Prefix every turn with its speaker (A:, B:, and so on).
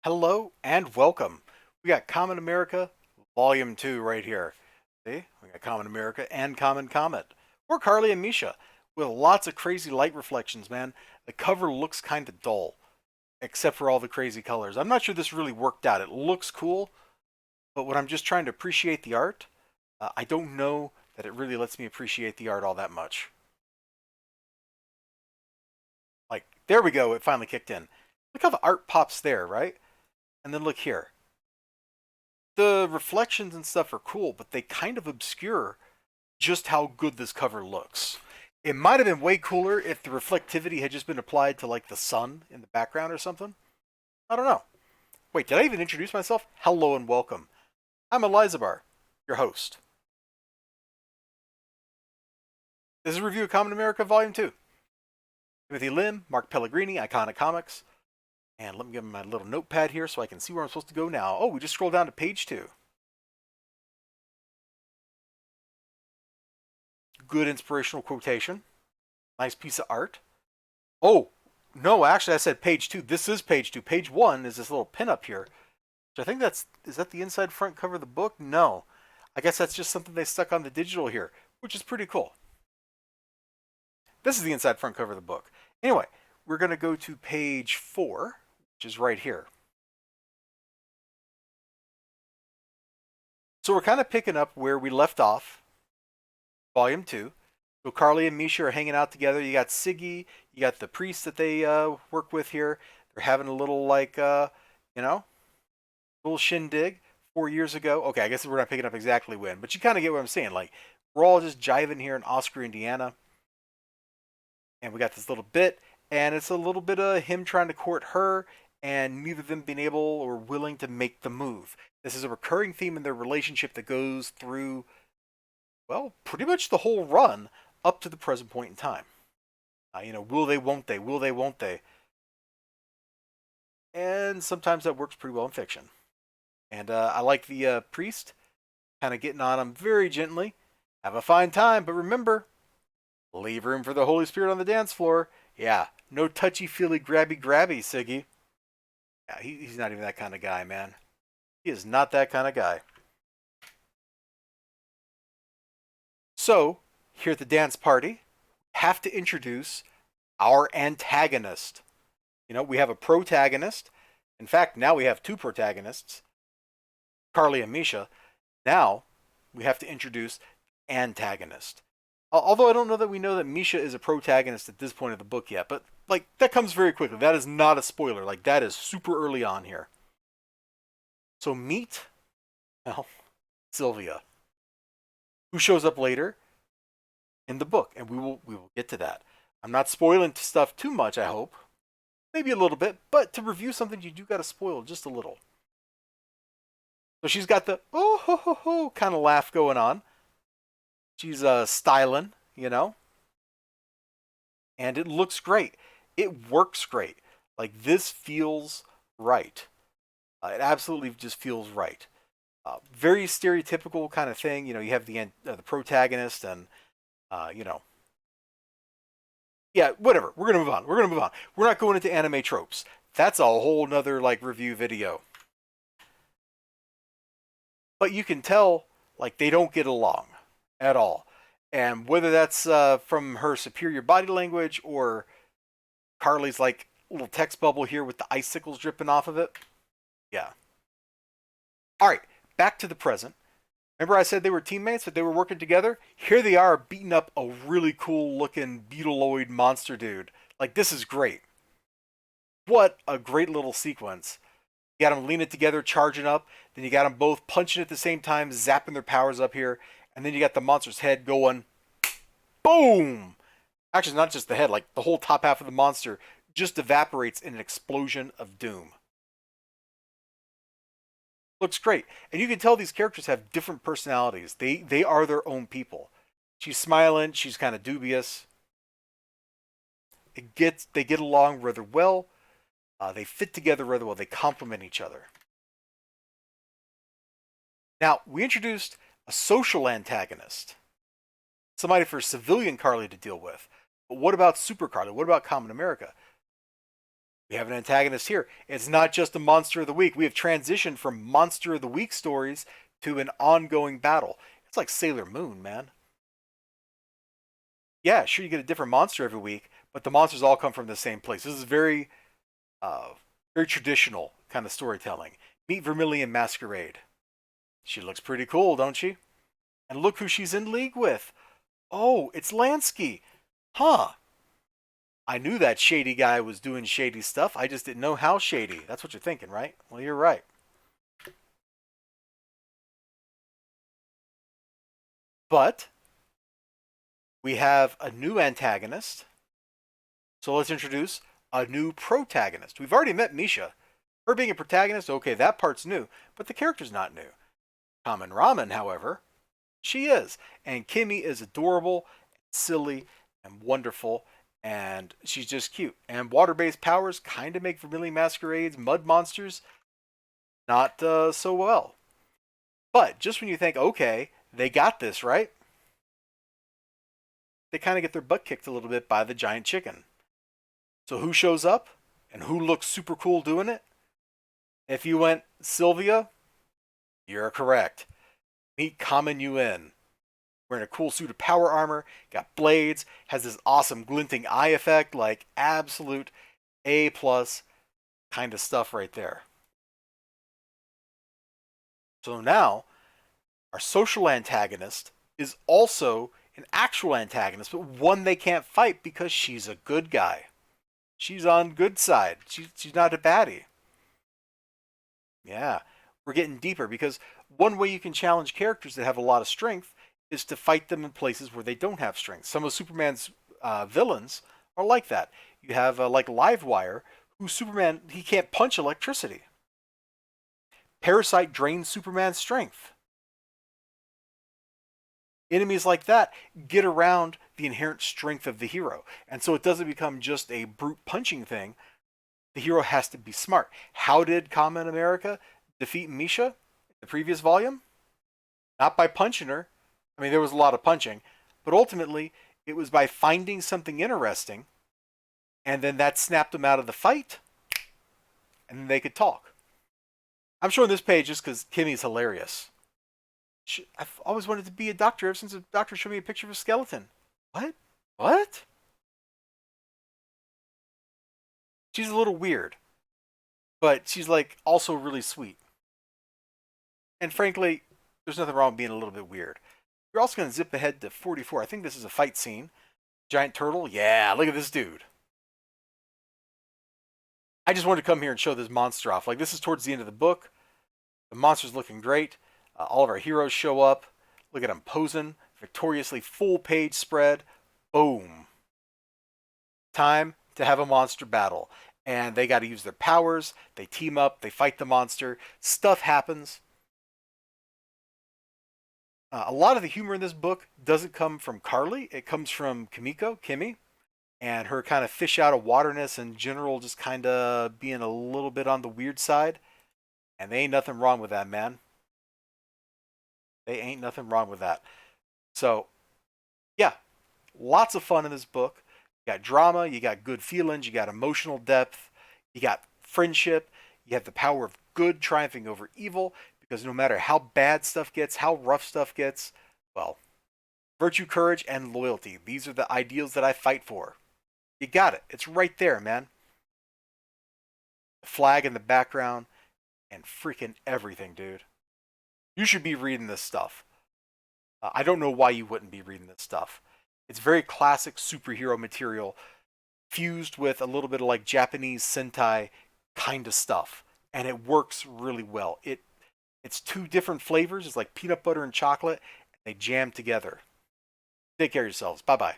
A: Hello and welcome. We got Common America Volume 2 right here. See? We got Common America and Common Comet. We're Carly and Misha with lots of crazy light reflections, man. The cover looks kind of dull, except for all the crazy colors. I'm not sure this really worked out. It looks cool, but when I'm just trying to appreciate the art, I don't know that it really lets me appreciate the art all that much. Like, there we go. It finally kicked in. Look how the art pops there, right? And then look here. The reflections and stuff are cool, but they kind of obscure just how good this cover looks. It might have been way cooler if the reflectivity had just been applied to like the sun in the background or something. I don't know. Wait, did I even introduce myself? Hello and welcome. I'm Elizibar, your host. This is a review of Common America Volume 2. Timothy Lim, Mark Pellegrini, Iconic Comics. And let me get my little notepad here so I can see where I'm supposed to go now. Oh, we just scrolled down to page 2. Good inspirational quotation. Nice piece of art. Oh, no, actually I said page 2. This is page 2. Page 1 is this little pin up here. Which I think is that the inside front cover of the book? No. I guess that's just something they stuck on the digital here, which is pretty cool. This is the inside front cover of the book. Anyway, we're going to go to page 4, which is right here. So we're kind of picking up where we left off, volume 2. So Carly and Misha are hanging out together. You got Siggy, you got the priest that they work with here. They're having a little you know, little shindig 4 years ago. Okay, I guess we're not picking up exactly when, but you kind of get what I'm saying. Like, we're all just jiving here in Oscar, Indiana, and we got this little bit, and it's a little bit of him trying to court her, and neither of them being able or willing to make the move. This is a recurring theme in their relationship that goes through, well, pretty much the whole run up to the present point in time. Will they, won't they? Will they, won't they? And sometimes that works pretty well in fiction. And I like the priest kind of getting on him very gently. Have a fine time, but remember, leave room for the Holy Spirit on the dance floor. Yeah, no touchy feely grabby grabby, Siggy. Yeah, he's not even that kind of guy, man. He is not that kind of guy. So, here at the dance party, have to introduce our antagonist. We have a protagonist. In fact, now we have two protagonists, Carly and Misha. Now we have to introduce antagonist. Although I don't know that we know that Misha is a protagonist at this point of the book yet, but like that comes very quickly. That is not a spoiler. Like that is super early on here. So meet, well, Sylvia, who shows up later in the book, and we will get to that. I'm not spoiling stuff too much, I hope. Maybe a little bit, but to review something you do got to spoil just a little. So she's got the oh ho ho ho kind of laugh going on. She's styling, and it looks great. It works great. Like this feels right. It absolutely just feels right. Very stereotypical kind of thing. You have the protagonist, and uh, you know, yeah, whatever. We're gonna move on. We're gonna move on. We're not going into anime tropes. That's a whole nother like review video. But you can tell like they don't get along at all, and whether that's from her superior body language or Carly's like little text bubble here with the icicles dripping off of it. Yeah. All right, back to the present. Remember I said they were teammates, that they were working together? Here they are beating up a really cool looking beetleoid monster dude. Like, this is great. What a great little sequence. You got them leaning together, charging up. Then you got them both punching at the same time, zapping their powers up here. And then you got the monster's head going boom! Actually, not just the head, like the whole top half of the monster just evaporates in an explosion of doom. Looks great. And you can tell these characters have different personalities. They are their own people. She's smiling, she's kind of dubious. They get along rather well. They fit together rather well. They complement each other. Now, we introduced a social antagonist, somebody for civilian Carly to deal with. But what about Super Carly? What about Common America? We have an antagonist here. It's not just a monster of the week. We have transitioned from monster of the week stories to an ongoing battle. It's like Sailor Moon, man. Yeah, sure, you get a different monster every week, but the monsters all come from the same place. This is uh, very traditional kind of storytelling. Meet Vermilion Masquerade. She looks pretty cool, don't she? And look who she's in league with. Oh, it's Lansky. Huh. I knew that shady guy was doing shady stuff. I just didn't know how shady. That's what you're thinking, right? Well, you're right. But we have a new antagonist. So let's introduce a new protagonist. We've already met Misha. Her being a protagonist, okay, that part's new, but the character's not new. Kamen Ramen, however, she is. And Kimmy is adorable, silly, and wonderful, and she's just cute. And water-based powers kind of make Vermilion Masquerade's mud monsters not so well. But just when you think, okay, they got this, right? They kind of get their butt kicked a little bit by the giant chicken. So who shows up? And who looks super cool doing it? If you went Sylvia, you're correct. Meet Kamen Yuen. Wearing a cool suit of power armor, got blades, has this awesome glinting eye effect, like absolute A plus kind of stuff right there. So now, our social antagonist is also an actual antagonist, but one they can't fight because she's a good guy. She's on good side. She's not a baddie. Yeah, we're getting deeper because one way you can challenge characters that have a lot of strength is to fight them in places where they don't have strength. Some of Superman's villains are like that. You have like Livewire, who Superman he can't punch electricity. Parasite drains Superman's strength. Enemies like that get around the inherent strength of the hero, and so it doesn't become just a brute punching thing. The hero has to be smart. How did Kamen America defeat Misha in the previous volume? Not by punching her. I mean, there was a lot of punching, but ultimately it was by finding something interesting, and then that snapped them out of the fight, and then they could talk. I'm showing this page just because Kimmy's hilarious. I've always wanted to be a doctor ever since a doctor showed me a picture of a skeleton. What? What? She's a little weird, but she's like also really sweet. And frankly, there's nothing wrong with being a little bit weird. We're also going to zip ahead to 44. I think this is a fight scene. Giant turtle. Yeah, look at this dude. I just wanted to come here and show this monster off. Like, this is towards the end of the book. The monster's looking great. All of our heroes show up. Look at them posing victoriously. Full page spread. Boom. Time to have a monster battle. And they got to use their powers. They team up. They fight the monster. Stuff happens. A lot of the humor in this book doesn't come from Carly. It comes from Kimmy, and her kind of fish out of waterness and general just kind of being a little bit on the weird side. And they ain't nothing wrong with that, man. They ain't nothing wrong with that. So, yeah, lots of fun in this book. You got drama, you got good feelings, you got emotional depth, you got friendship, you have the power of good triumphing over evil, because no matter how bad stuff gets, how rough stuff gets, well, virtue, courage, and loyalty. These are the ideals that I fight for. You got it. It's right there, man. The flag in the background and freaking everything, dude. You should be reading this stuff. I don't know why you wouldn't be reading this stuff. It's very classic superhero material fused with a little bit of like Japanese Sentai kind of stuff. And it works really well. It's two different flavors. It's like peanut butter and chocolate. And they jam together. Take care of yourselves. Bye-bye.